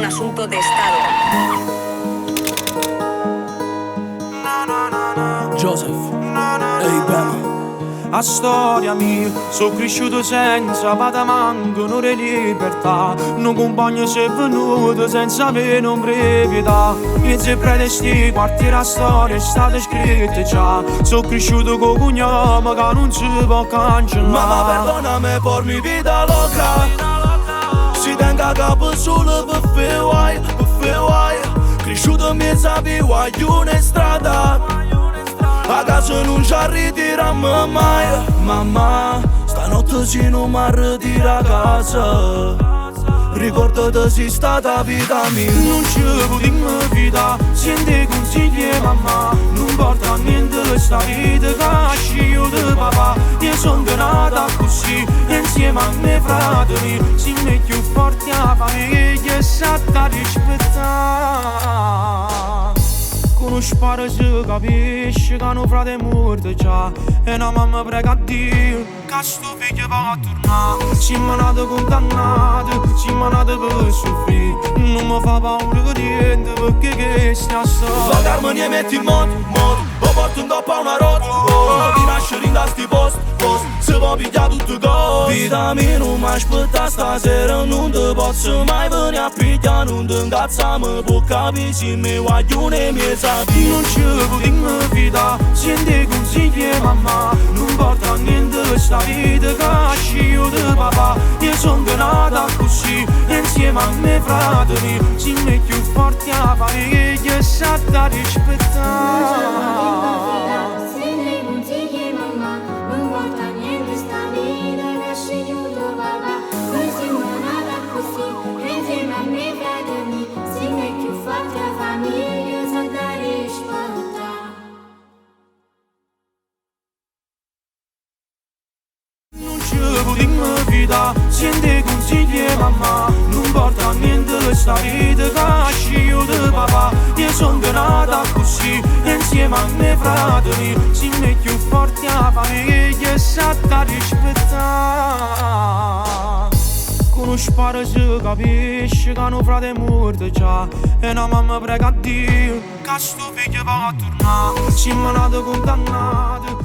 asunto de Estado. Joseph, ehi Bema. A storia mia, sono cresciuto senza patamanco, non è libertà. Un compagno si è venuto senza me non brevetà. Inizio prete sti quartieri a storia è stata scritta già. Sono cresciuto con cognome che non si può cancellare. Mamma perdonami per mia vita loca. Si tenga capo solo per fare guai, per fare guai. Cresciuto in mezzo a guaglione in strada. A casa non ci ritiriamo mai. Mamma, stanotte si non mi ritira a casa. Ricordate sei stata vita mia. Non ci potremmo fidare, senti consigli mamma. Non porta niente sta vita che ha scelto papà. Io sono nata così, insieme a me fratelli. Siamo più forti a famiglia e sa da rispettare. Con uno sparo si capisce che un frate è morto già. E una mamma prega a Dio che sto figlio va a tornare. Siamo nati condannati, siamo nati per soffrire. Non mi fa paura che niente perché che stia solo. La carne metti in moto, moto. Lo porto in dopo a una rota, oh. Di nascere in da sti post, post. Se può pigliare tutto go. Vita mia non mi aspetta stasera. Non ti posso mai venire a pigliare. Non ti ingazziamo può capire se mi guaglione mi sapi. Non ci potremmo fidare, senti consigli mamma. Non porta niente sta vita che ha scelto papà. Io sono nata così, insieme a me fratelli. Siamo più forti a famiglia e sa da rispettare. Potremmo fidare, senti consigli mamma. Non porta niente sta vita che ha scelto papà. Io sono nata così, insieme a me fratelli. Siamo più forti a famiglia e sa da rispettare. Con uno sparo si capisce che un frate è morto già. E una mamma prega a Dio che sto figlio va a tornare. Siamo nati condannati,